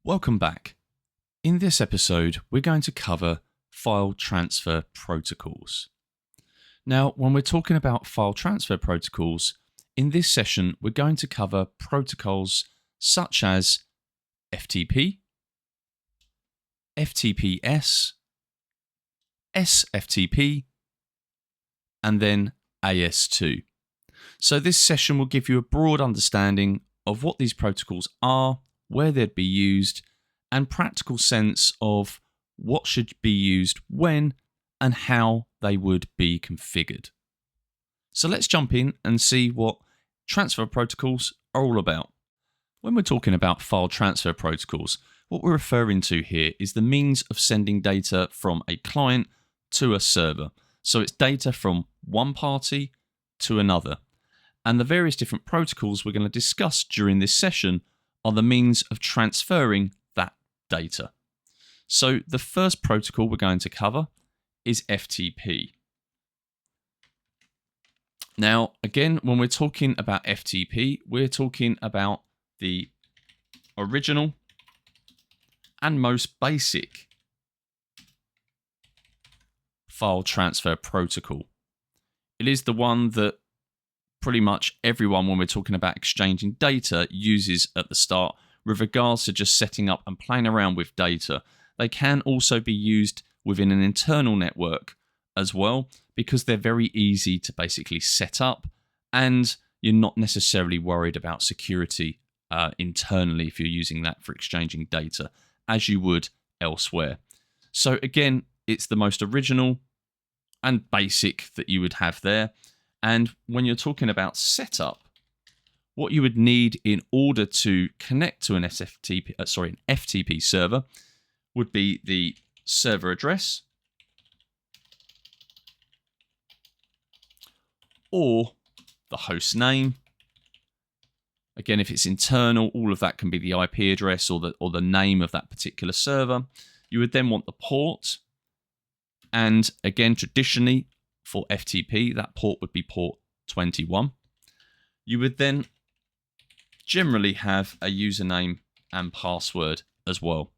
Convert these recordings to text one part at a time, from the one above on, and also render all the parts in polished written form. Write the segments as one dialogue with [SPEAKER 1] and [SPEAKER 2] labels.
[SPEAKER 1] Welcome back. In this episode, we're going to cover file transfer protocols. Now, when we're talking about file transfer protocols, in this session, we're going to cover protocols such as FTP, FTPS, SFTP, and then AS2. So this session will give you a broad understanding of what these protocols are, where they'd be used, and practical sense of what should be used when and how they would be configured. So let's jump in and see what transfer protocols are all about. When we're talking about file transfer protocols, what we're referring to here is the means of sending data from a client to a server. So it's data from one party to another. And the various different protocols we're going to discuss during this session are the means of transferring that data. So the first protocol we're going to cover is FTP. Now, again, when we're talking about FTP, we're talking about the original and most basic file transfer protocol. It is the one that pretty much everyone, when we're talking about exchanging data, uses at the start with regards to just setting up and playing around with data. They can also be used within an internal network as well, because they're very easy to basically set up and you're not necessarily worried about security internally if you're using that for exchanging data as you would elsewhere. So again, it's the most original and basic that you would have there. And when you're talking about setup, what you would need in order to connect to an FTP server would be the server address or the host name. Again, if it's internal, all of that can be the IP address or the name of that particular server. You would then want the port. And again, traditionally for FTP, that port would be port 21. You would then generally have a username and password as well.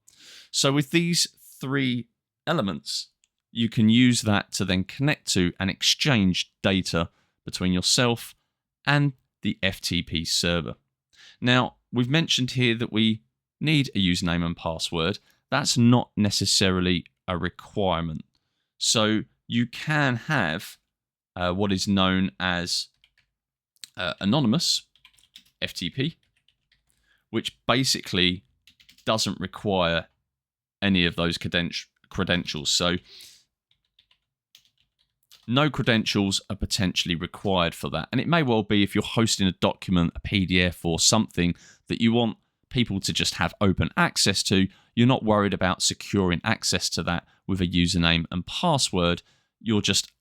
[SPEAKER 1] So with these three elements, you can use that to then connect to and exchange data between yourself and the FTP server. Now, we've mentioned here that we need a username and password. That's not necessarily a requirement. So you can have what is known as anonymous FTP, which basically doesn't require any of those credentials. So no credentials are potentially required for that. And it may well be if you're hosting a document, a PDF or something that you want people to just have open access to, you're not worried about securing access to that with a username and password. You're just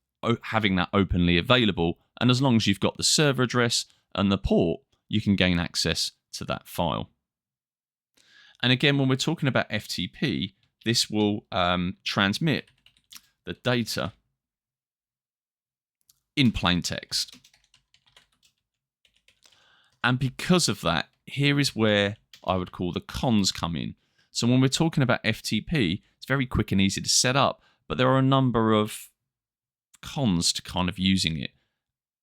[SPEAKER 1] having that openly available. And as long as you've got the server address and the port, you can gain access to that file. And again, when we're talking about FTP, this will transmit the data in plain text. And because of that, here is where I would call the cons come in. So when we're talking about FTP, it's very quick and easy to set up, but there are a number of cons to kind of using it.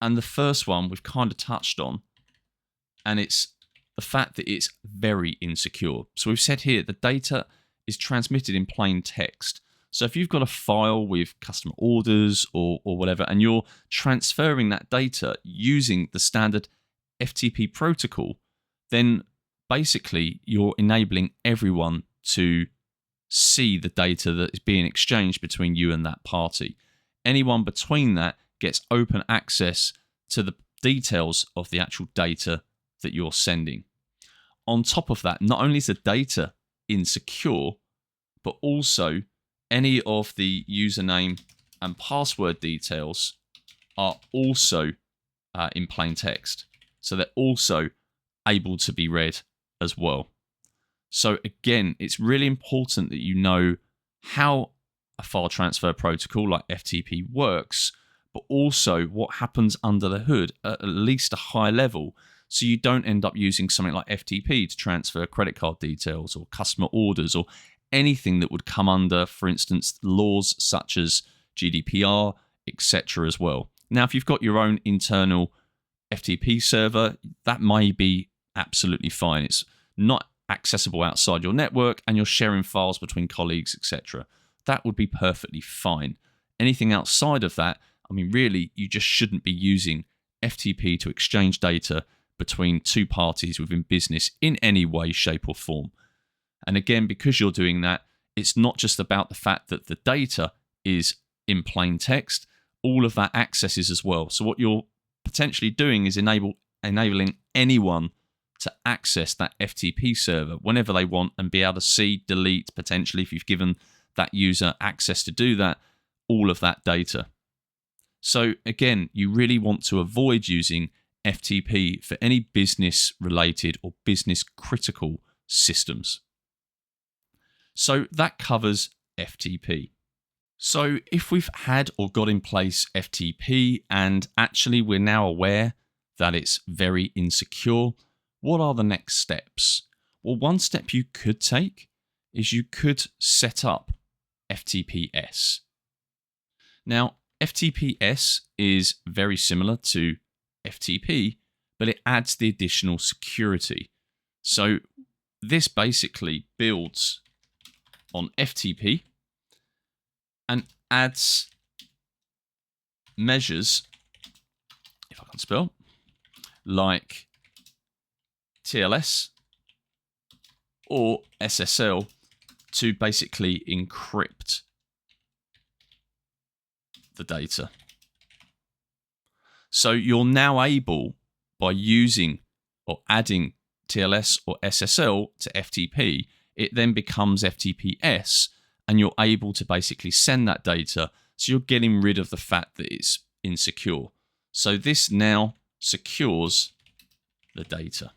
[SPEAKER 1] And the first one we've kind of touched on, and it's the fact that it's very insecure. So we've said here the data is transmitted in plain text. So if you've got a file with customer orders or whatever, and you're transferring that data using the standard FTP protocol, then basically you're enabling everyone to see the data that is being exchanged between you and that party. Anyone between that gets open access to the details of the actual data that you're sending. On top of that, not only is the data insecure, but also any of the username and password details are also in plain text. So they're also able to be read as well. So again, it's really important that you know how a file transfer protocol like FTP works, but also what happens under the hood at least a high level, so you don't end up using something like FTP to transfer credit card details or customer orders or anything that would come under, for instance, laws such as GDPR, etc. as well. Now, if you've got your own internal FTP server, that may be absolutely fine. It's not accessible outside your network and you're sharing files between colleagues, etc. That would be perfectly fine. Anything outside of that, I mean, really, you just shouldn't be using FTP to exchange data between two parties within business in any way, shape, or form. And again, because you're doing that, it's not just about the fact that the data is in plain text, all of that access is as well. So what you're potentially doing is enabling anyone to access that FTP server whenever they want and be able to see, delete, potentially, if you've given that user access to do that, all of that data. So again, you really want to avoid using FTP for any business related or business critical systems. So that covers FTP. So if we've had or got in place FTP and actually we're now aware that it's very insecure, what are the next steps? Well, one step you could take is you could set up FTPS. Now, FTPS is very similar to FTP, but it adds the additional security. So this basically builds on FTP and adds measures, if I can spell, like TLS or SSL to basically encrypt the data. So you're now able, by using or adding TLS or SSL to FTP, it then becomes FTPS, and you're able to basically send that data. So you're getting rid of the fact that it's insecure. So this now secures the data.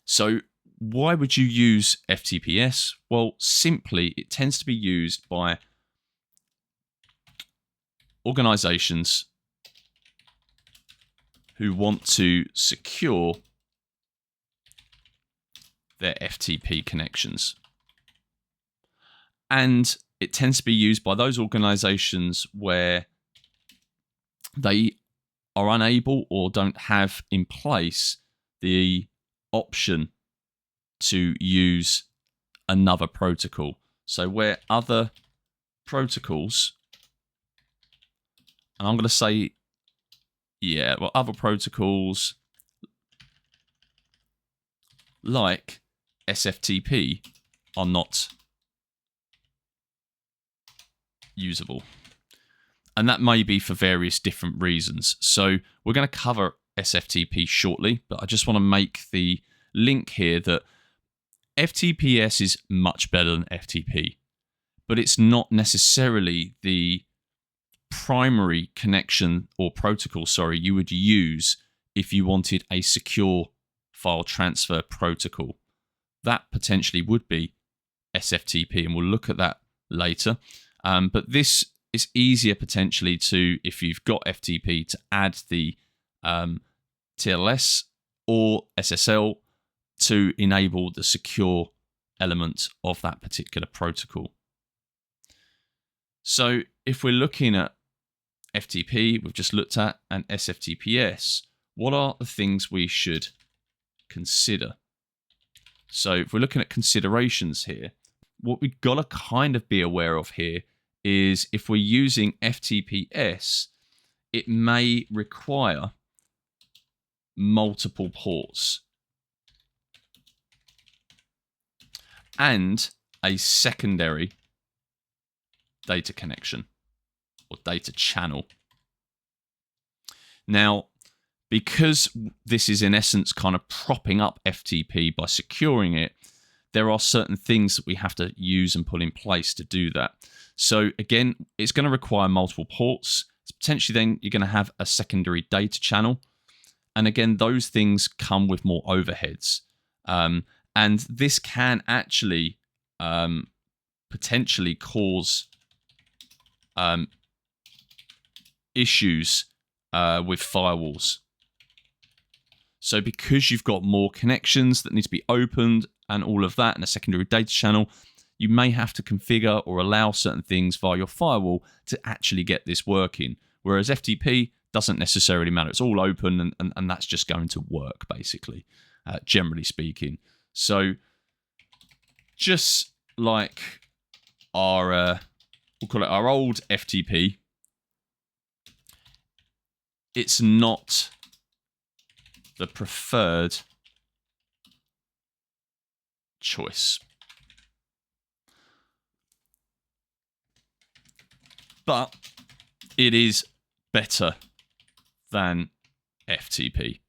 [SPEAKER 1] So why would you use FTPS? Well, simply, it tends to be used by organizations who want to secure their FTP connections. And it tends to be used by those organizations where they are unable or don't have in place the option to use another protocol. So where other protocols, and I'm going to say, yeah, well, other protocols like SFTP are not usable. And that may be for various different reasons. So we're going to cover SFTP shortly, but I just want to make the link here that FTPS is much better than FTP, but it's not necessarily the primary connection or protocol, you would use if you wanted a secure file transfer protocol. That potentially would be SFTP, and we'll look at that later. But this is easier potentially to, if you've got FTP, to add the TLS or SSL to enable the secure element of that particular protocol. So if we're looking at FTP, we've just looked at, and SFTPS, what are the things we should consider? So if we're looking at considerations here, what we've got to kind of be aware of here is if we're using FTPS, it may require multiple ports and a secondary data connection or data channel. Now, because this is in essence kind of propping up FTP by securing it, there are certain things that we have to use and put in place to do that. So again, it's going to require multiple ports. Potentially then you're going to have a secondary data channel. And again, those things come with more overheads. And this can actually potentially cause issues with firewalls. So because you've got more connections that need to be opened and all of that, and a secondary data channel, you may have to configure or allow certain things via your firewall to actually get this working. Whereas FTP doesn't necessarily matter. It's all open, and that's just going to work, basically, generally speaking. So just like our, we'll call it our old FTP, it's not the preferred choice. But it is better than FTP.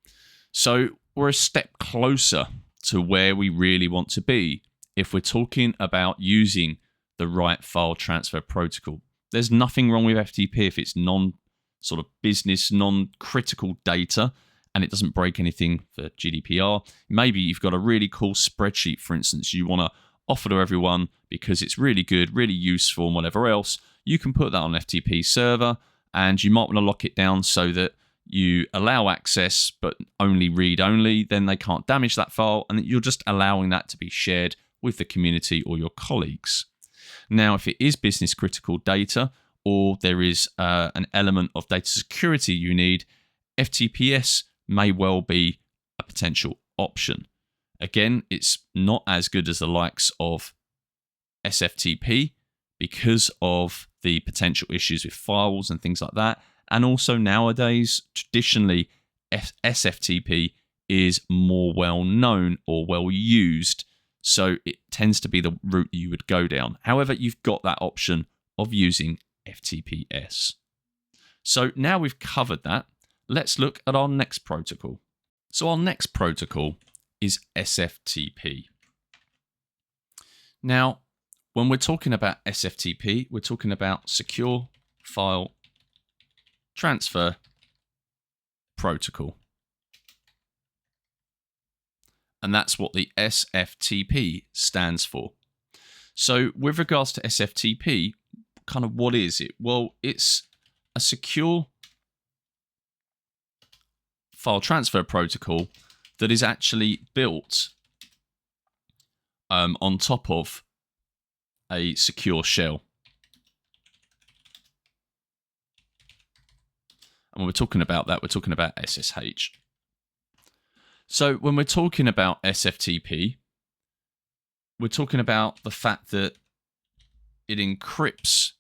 [SPEAKER 1] So we're a step closer to where we really want to be if we're talking about using the right file transfer protocol. There's nothing wrong with FTP if it's non-sort of business, non-critical data, and it doesn't break anything for GDPR. Maybe you've got a really cool spreadsheet, for instance, you want to offer to everyone because it's really good, really useful, and whatever else. You can put that on FTP server, and you might want to lock it down so that you allow access, but only read-only. Then they can't damage that file, and you're just allowing that to be shared with the community or your colleagues. Now, if it is business-critical data, or there is an element of data security you need, FTPS may well be a potential option. Again, it's not as good as the likes of SFTP because of the potential issues with firewalls and things like that. And also nowadays, traditionally, SFTP is more well known or well used. So it tends to be the route you would go down. However, you've got that option of using FTPS. So now we've covered that, let's look at our next protocol. So our next protocol is SFTP. Now, when we're talking about SFTP, we're talking about Secure File Transfer Protocol. And that's what the SFTP stands for. So with regards to SFTP, kind of what is it? Well, it's a secure file transfer protocol that is actually built on top of a secure shell. And when we're talking about that, we're talking about SSH. So when we're talking about SFTP, we're talking about the fact that it encrypts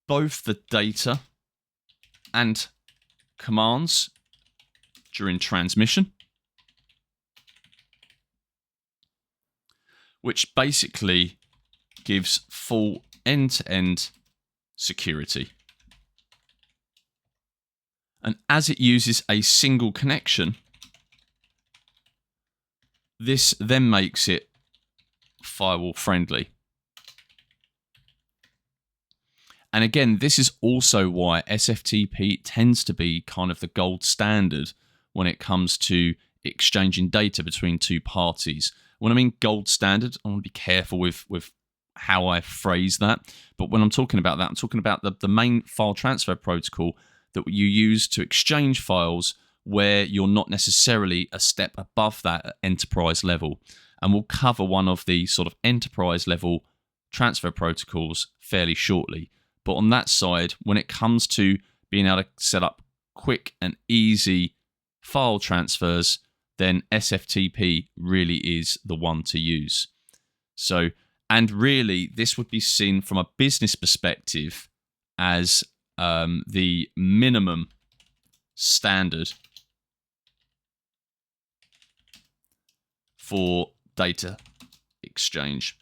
[SPEAKER 1] both the data and commands during transmission, which basically gives full end-to-end security. And as it uses a single connection, this then makes it firewall friendly. And again, this is also why SFTP tends to be kind of the gold standard when it comes to exchanging data between two parties. When I mean gold standard, I want to be careful with how I phrase that. But when I'm talking about that, I'm talking about the main file transfer protocol that you use to exchange files where you're not necessarily a step above that at enterprise level. And we'll cover one of the sort of enterprise level transfer protocols fairly shortly. But on that side, when it comes to being able to set up quick and easy file transfers, then SFTP really is the one to use. So, and really, this would be seen from a business perspective as the minimum standard for data exchange,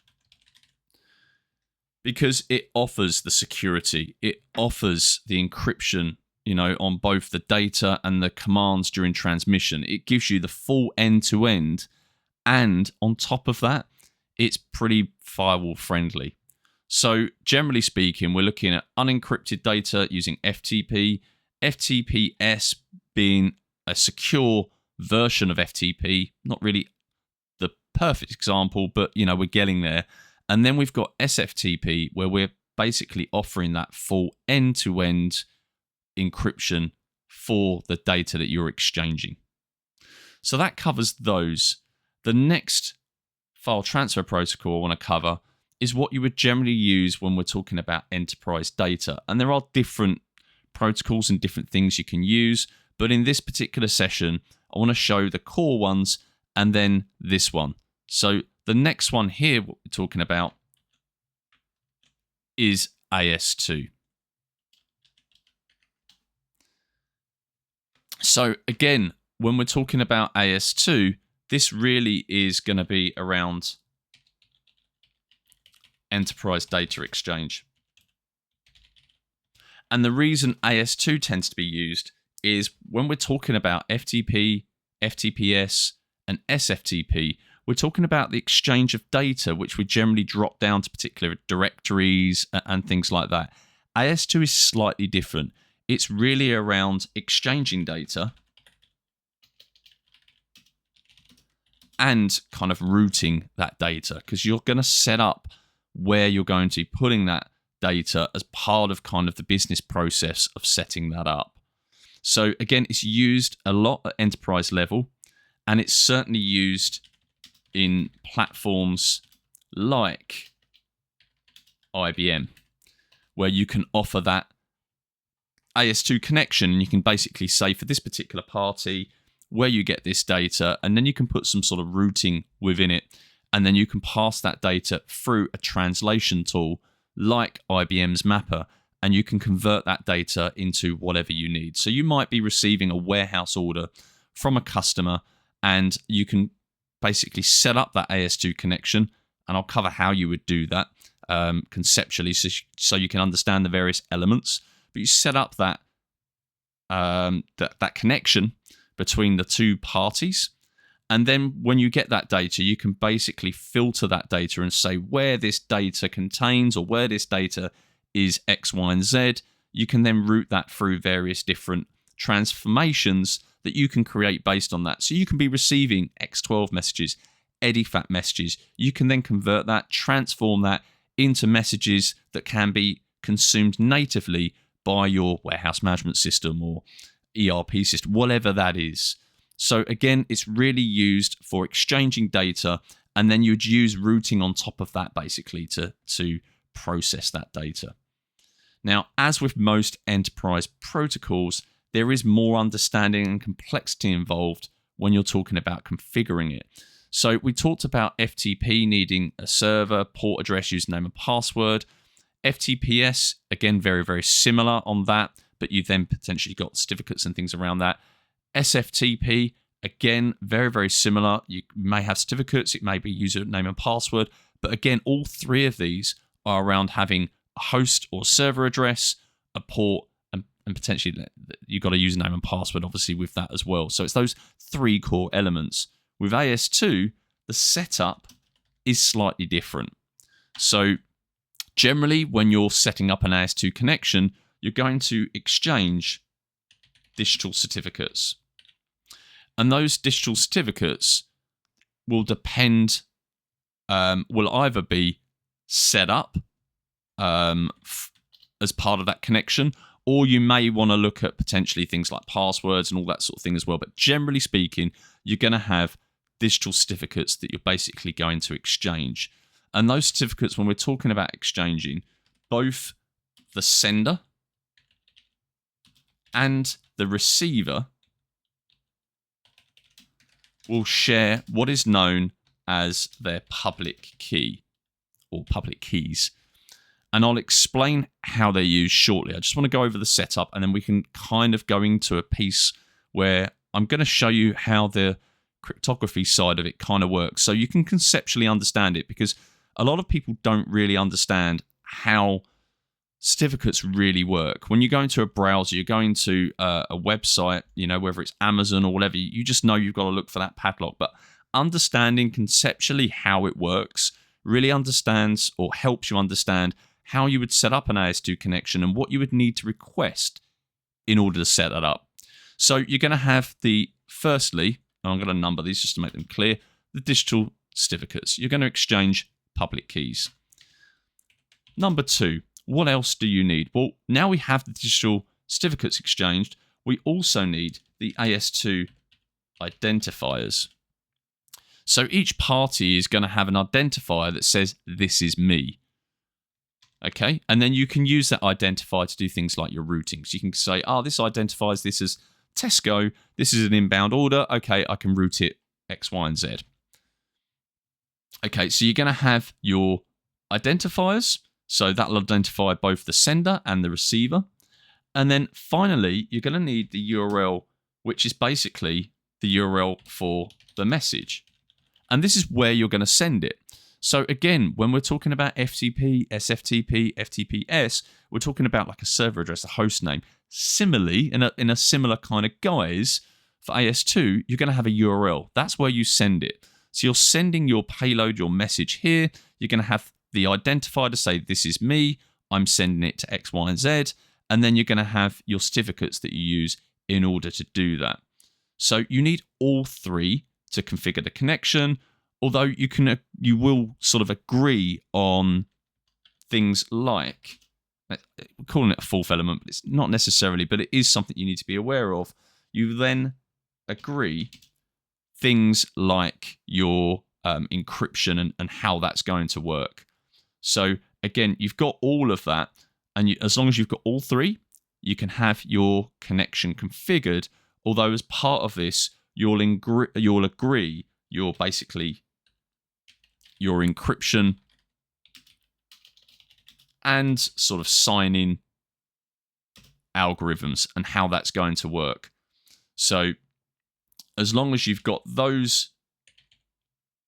[SPEAKER 1] because it offers the security, it offers the encryption, on both the data and the commands during transmission. It gives you the full end-to-end, and on top of that, it's pretty firewall friendly. So generally speaking, we're looking at unencrypted data using FTP, FTPS being a secure version of FTP, not really the perfect example, but we're getting there. And then we've got SFTP, where we're basically offering that full end-to-end encryption for the data that you're exchanging. So that covers those. The next file transfer protocol I want to cover is what you would generally use when we're talking about enterprise data. And there are different protocols and different things you can use, but in this particular session, I want to show the core ones and then this one. So the next one here, what we're talking about, is AS2. So again, when we're talking about AS2, this really is going to be around enterprise data exchange. And the reason AS2 tends to be used is when we're talking about FTP, FTPS, and SFTP, we're talking about the exchange of data, which we generally drop down to particular directories and things like that. AS2 is slightly different. It's really around exchanging data and kind of routing that data, because you're going to set up where you're going to be putting that data as part of kind of the business process of setting that up. So again, it's used a lot at enterprise level, and it's certainly used in platforms like IBM, where you can offer that AS2 connection, and you can basically say for this particular party where you get this data, and then you can put some sort of routing within it, and then you can pass that data through a translation tool like IBM's Mapper, and you can convert that data into whatever you need. So you might be receiving a warehouse order from a customer, and you can basically set up that AS2 connection, and I'll cover how you would do that conceptually, so you can understand the various elements. But you set up that that connection between the two parties, and then when you get that data, you can basically filter that data and say where this data contains, or where this data is X, Y, and Z. You can then route that through various different transformations that you can create based on that. So you can be receiving X12 messages, EDIFACT messages. You can then convert that, transform that into messages that can be consumed natively by your warehouse management system or ERP system, whatever that is. So again, it's really used for exchanging data, and then you'd use routing on top of that basically to process that data. Now, as with most enterprise protocols, there is more understanding and complexity involved when you're talking about configuring it. So we talked about FTP needing a server, port address, username, and password. FTPS, again, very, very similar on that, but you've then potentially got certificates and things around that. SFTP, again, very, very similar. You may have certificates, it may be username and password, but again, all three of these are around having a host or server address, a port, and potentially you've got a username and password, obviously, with that as well. So it's those three core elements. With AS2, the setup is slightly different. So generally, when you're setting up an AS2 connection, you're going to exchange digital certificates. And those digital certificates will depend, will either be set up as part of that connection, or you may want to look at potentially things like passwords and all that sort of thing as well. But generally speaking, you're going to have digital certificates that you're basically going to exchange. And those certificates, when we're talking about exchanging, both the sender and the receiver will share what is known as their public key or public keys. And I'll explain how they're used shortly. I just want to go over the setup, and then we can kind of go into a piece where I'm going to show you how the cryptography side of it kind of works, so you can conceptually understand it, because a lot of people don't really understand how certificates really work. When you go into a browser, you're going to a website, you know, whether it's Amazon or whatever, you just know you've got to look for that padlock. But understanding conceptually how it works really understands or helps you understand how you would set up an AS2 connection and what you would need to request in order to set that up. So you're going to have firstly, and I'm going to number these just to make them clear, the digital certificates. You're going to exchange public keys. Number two, what else do you need? Well, now we have the digital certificates exchanged. we also need the AS2 identifiers. So each party is going to have an identifier that says, this is me. Okay, and then you can use that identifier to do things like your routing. So you can say, this identifies this as Tesco. This is an inbound order. Okay, I can route it X, Y, and Z. Okay, so you're going to have your identifiers. So that'll identify both the sender and the receiver. And then finally, you're going to need the URL, which is basically the URL for the message. And this is where you're going to send it. So again, when we're talking about FTP, SFTP, FTPS, we're talking about like a server address, a host name. Similarly, in a similar kind of guise, for AS2, you're going to have a URL. That's where you send it. So you're sending your payload, your message here. You're going to have the identifier to say, this is me. I'm sending it to X, Y, and Z. And then you're going to have your certificates that you use in order to do that. So you need all three to configure the connection. Although you will sort of agree on things like, we're calling it a fourth element, but it's not necessarily, but it is something you need to be aware of. You then agree things like your encryption and how that's going to work. So again, you've got all of that, and as long as you've got all three, you can have your connection configured. Although as part of this, you'll agree your basically your encryption and sort of sign-in algorithms and how that's going to work. So as long as you've got those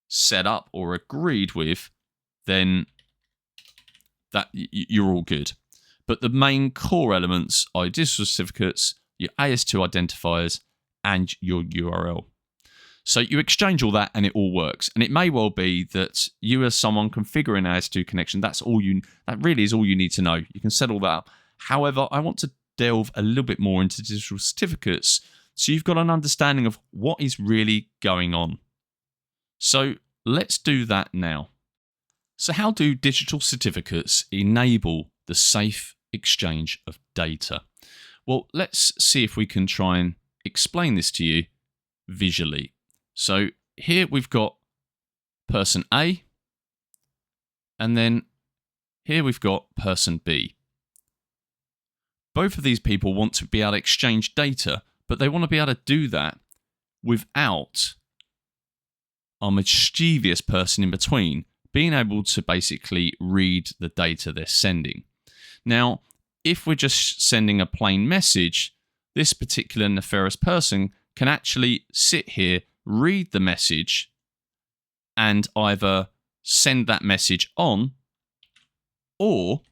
[SPEAKER 1] set up or agreed with, then that you're all good. But the main core elements are your digital certificates, your AS2 identifiers, and your URL. So you exchange all that and it all works. And it may well be that you as someone configuring AS2 connection, that really is all you need to know. You can set all that up. However, I want to delve a little bit more into digital certificates so you've got an understanding of what is really going on. So let's do that now. So how do digital certificates enable the safe exchange of data? Well, let's see if we can try and explain this to you visually. So here we've got person A, and then here we've got person B. Both of these people want to be able to exchange data, but they want to be able to do that without a mischievous person in between being able to basically read the data they're sending. Now, if we're just sending a plain message, this particular nefarious person can actually sit here, read the message, and either send that message on, or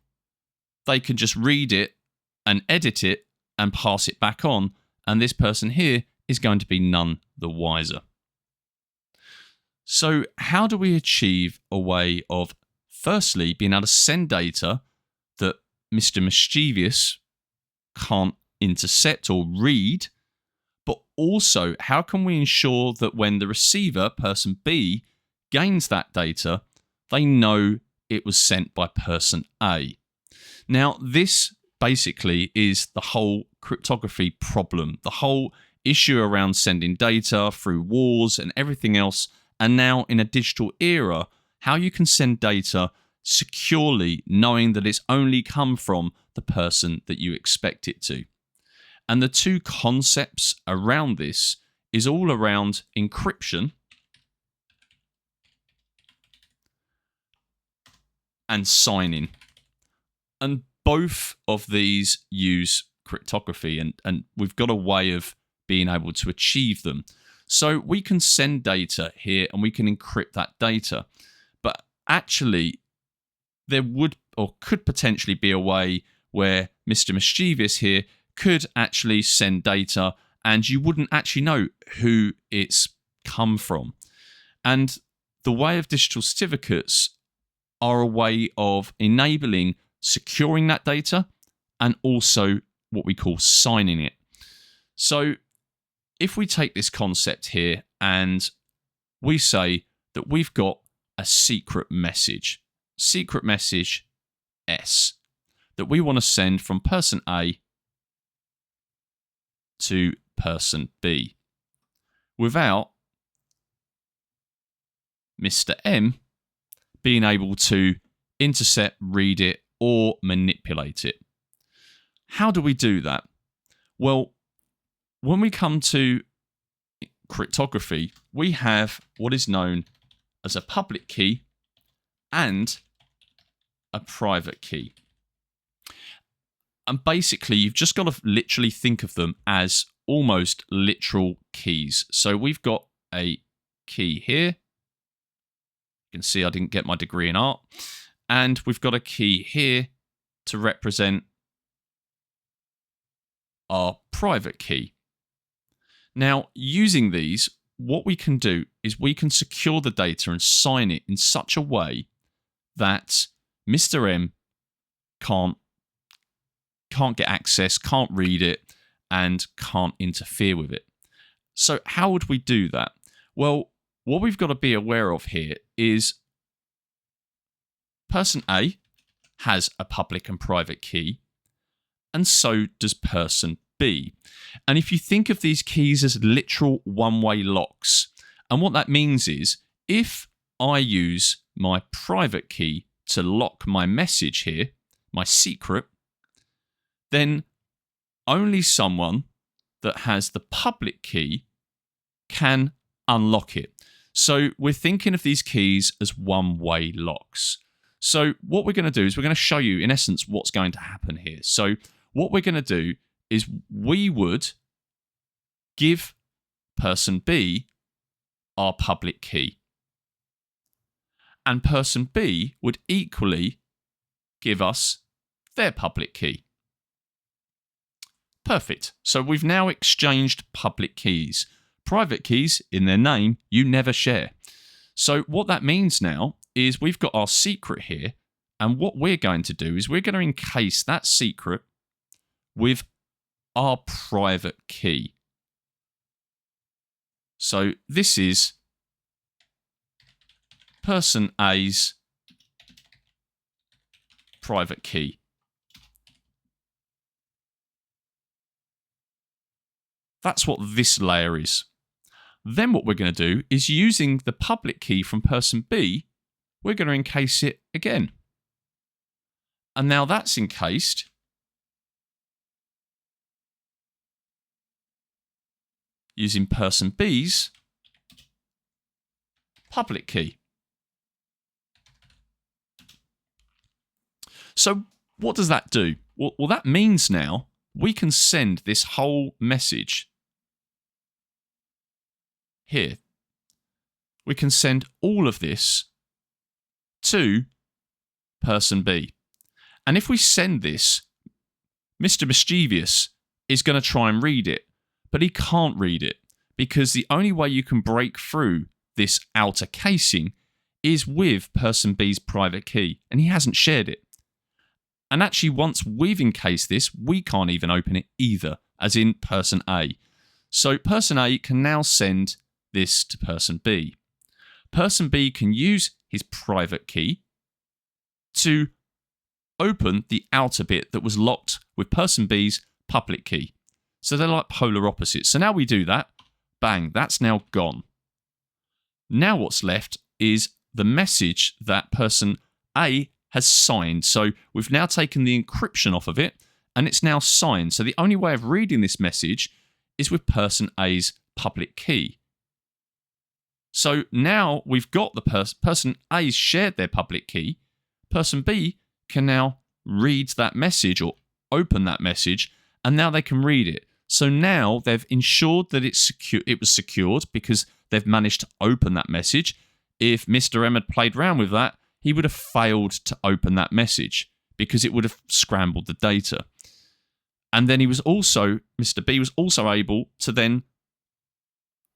[SPEAKER 1] they can just read it and edit it and pass it back on, and this person here is going to be none the wiser. So how do we achieve a way of, firstly, being able to send data that Mr. Mischievous can't intercept or read, but also how can we ensure that when the receiver, person B, gains that data, they know it was sent by person A? Now, this basically is the whole cryptography problem, the whole issue around sending data through wars and everything else, and now in a digital era, how you can send data securely knowing that it's only come from the person that you expect it to. And the two concepts around this is all around encryption and signing. And both of these use cryptography, and we've got a way of being able to achieve them. So we can send data here and we can encrypt that data. But actually, there would or could potentially be a way where Mr. Mischievous here could actually send data and you wouldn't actually know who it's come from. And the way of digital certificates are a way of enabling securing that data and also what we call signing it. So if we take this concept here and we say that we've got a secret message S, that we want to send from person A to person B without Mr. M being able to intercept, read it, or manipulate it. How do we do that? Well, when we come to cryptography, we have what is known as a public key and a private key. And basically, you've just got to literally think of them as almost literal keys. So we've got a key here. You can see I didn't get my degree in art. And we've got a key here to represent our private key. Now, using these, what we can do is we can secure the data and sign it in such a way that Mr. M can't get access, can't read it, and can't interfere with it. So how would we do that? Well, what we've got to be aware of here is person A has a public and private key, and so does person B. And if you think of these keys as literal one-way locks, and what that means is if I use my private key to lock my message here, my secret, then only someone that has the public key can unlock it. So we're thinking of these keys as one-way locks. So what we're going to do is we're going to show you, in essence, what's going to happen here. So what we're going to do is we would give person B our public key. And person B would equally give us their public key. Perfect. So we've now exchanged public keys. Private keys, in their name, you never share. So what that means now is we've got our secret here, and what we're going to do is we're going to encase that secret with our private key. So this is person A's private key. That's what this layer is. Then what we're going to do is using the public key from person B, we're going to encase it again. And now that's encased. Using person B's public key. So what does that do? Well, that means now we can send this whole message here. We can send all of this to person B. And if we send this, Mr. Mischievous is going to try and read it, but he can't read it because the only way you can break through this outer casing is with person B's private key, and he hasn't shared it. And actually, once we've encased this, we can't even open it either, as in person A. So person A can now send this to person B. Person B can use his private key to open the outer bit that was locked with person B's public key. So they're like polar opposites. So now we do that, bang, that's now gone. Now what's left is the message that person A has signed. So we've now taken the encryption off of it and it's now signed. So the only way of reading this message is with person A's public key. So now we've got the person A's shared their public key. Person B can now read that message or open that message, and now they can read it. So now they've ensured that it was secured because they've managed to open that message. If Mr. M had played around with that, he would have failed to open that message because it would have scrambled the data. And then Mr. B was also able to then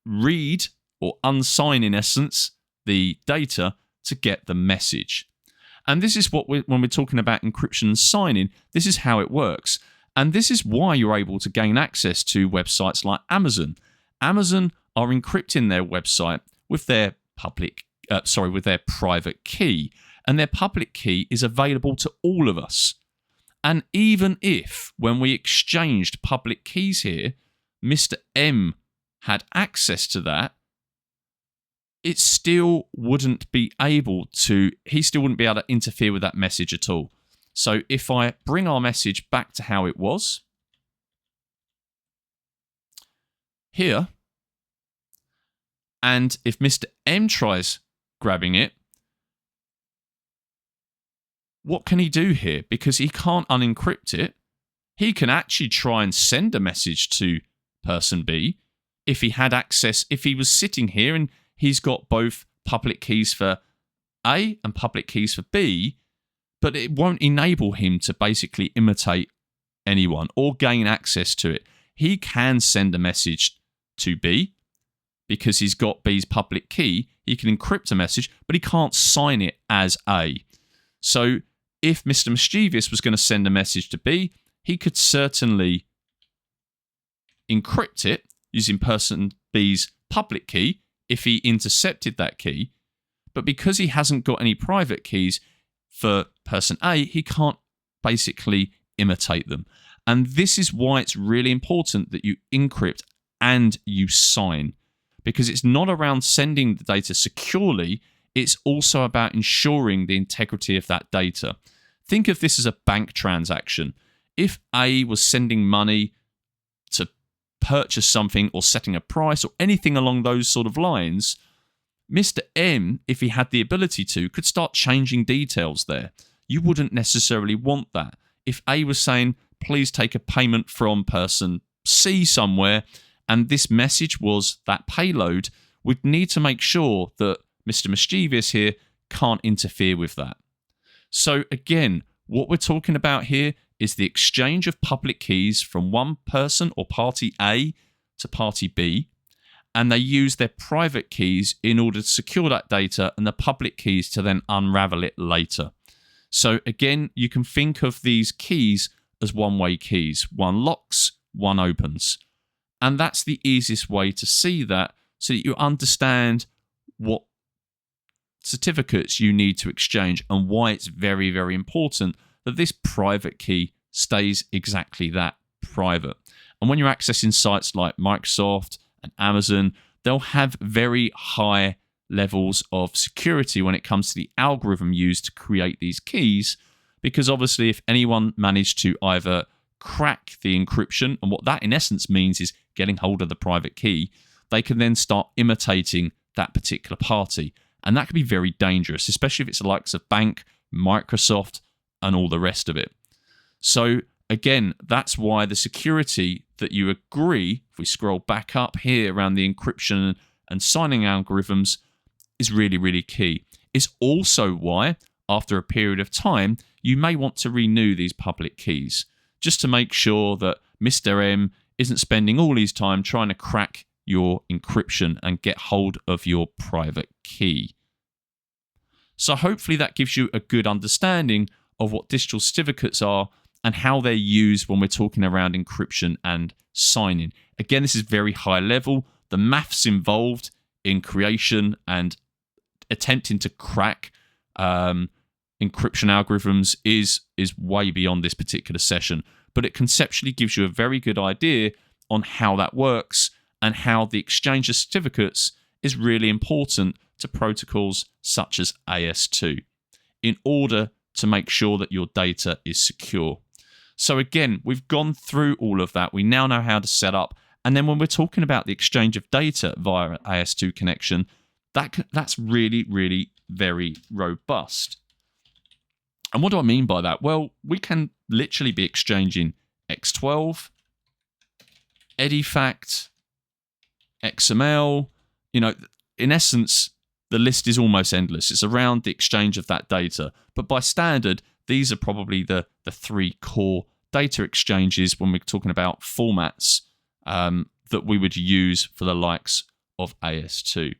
[SPEAKER 1] read or unsign, in essence, the data to get the message. And this is when we're talking about encryption and signing, this is how it works. And this is why you're able to gain access to websites like Amazon. Amazon are encrypting their website with their with their private key. And their public key is available to all of us. And even if, when we exchanged public keys here, Mr. M had access to that, it still wouldn't be able to, he still wouldn't be able to interfere with that message at all. So if I bring our message back to how it was, here, and if Mr. M tries grabbing it, what can he do here? Because he can't unencrypt it, he can actually try and send a message to person B if he had access, if he was sitting here and he's got both public keys for A and public keys for B, but it won't enable him to basically imitate anyone or gain access to it. He can send a message to B because he's got B's public key. He can encrypt a message, but he can't sign it as A. So if Mr. Mischievous was going to send a message to B, he could certainly encrypt it using person B's public key if he intercepted that key. But because he hasn't got any private keys for person A, he can't basically imitate them. And this is why it's really important that you encrypt and you sign, because it's not around sending the data securely, it's also about ensuring the integrity of that data. Think of this as a bank transaction. If A was sending money to purchase something or setting a price or anything along those sort of lines, Mr. M, if he had the ability to, could start changing details there. You wouldn't necessarily want that. If A was saying, please take a payment from person C somewhere, and this message was that payload, we'd need to make sure that Mr. Mischievous here can't interfere with that. So again, what we're talking about here is the exchange of public keys from one person or party A to party B, and they use their private keys in order to secure that data and the public keys to then unravel it later. So again, you can think of these keys as one-way keys. One locks, one opens. And that's the easiest way to see that, so that you understand what certificates you need to exchange and why it's very, very important that this private key stays exactly that, private. And when you're accessing sites like Microsoft and Amazon, they'll have very high levels of security when it comes to the algorithm used to create these keys, because obviously if anyone managed to either crack the encryption, and what that in essence means is getting hold of the private key, they can then start imitating that particular party. And that can be very dangerous, especially if it's the likes of bank, Microsoft, and all the rest of it. So again, that's why the security that you agree, if we scroll back up here around the encryption and signing algorithms, is really, really key. It's also why, after a period of time, you may want to renew these public keys, just to make sure that Mr. M isn't spending all his time trying to crack your encryption and get hold of your private key. So hopefully that gives you a good understanding of what digital certificates are and how they're used when we're talking around encryption and signing. Again, this is very high level. The maths involved in creation and attempting to crack encryption algorithms is way beyond this particular session, but it conceptually gives you a very good idea on how that works and how the exchange of certificates is really important to protocols such as AS2 in order to make sure that your data is secure. So again, we've gone through all of that. We now know how to set up. And then when we're talking about the exchange of data via an AS2 connection, that's really, really very robust. And what do I mean by that? Well, we can literally be exchanging X12, Edifact, XML. You know, in essence, the list is almost endless. It's around the exchange of that data. But by standard, these are probably the three core data exchanges when we're talking about formats that we would use for the likes of AS2.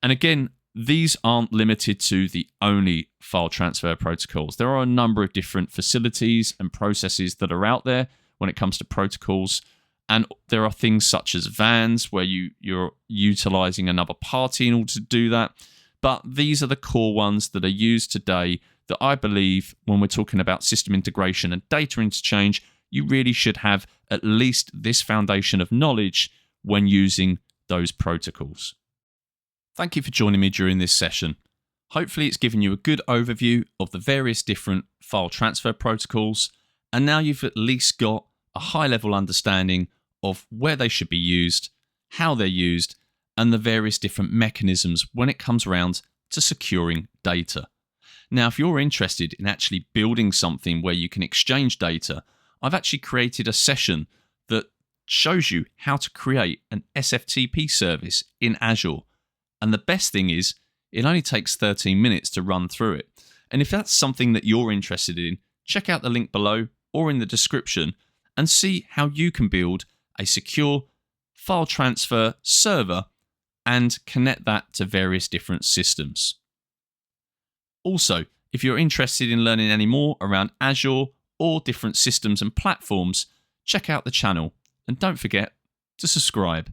[SPEAKER 1] And again, these aren't limited to the only file transfer protocols. There are a number of different facilities and processes that are out there when it comes to protocols. And there are things such as VANs where you're utilizing another party in order to do that. But these are the core ones that are used today that I believe when we're talking about system integration and data interchange, you really should have at least this foundation of knowledge when using those protocols. Thank you for joining me during this session. Hopefully it's given you a good overview of the various different file transfer protocols, and now you've at least got a high-level understanding of where they should be used, how they're used, and the various different mechanisms when it comes around to securing data. Now, if you're interested in actually building something where you can exchange data, I've actually created a session that shows you how to create an SFTP service in Azure. And the best thing is, it only takes 13 minutes to run through it. And if that's something that you're interested in, check out the link below or in the description and see how you can build a secure file transfer server and connect that to various different systems. Also, if you're interested in learning any more around Azure or different systems and platforms, check out the channel and don't forget to subscribe.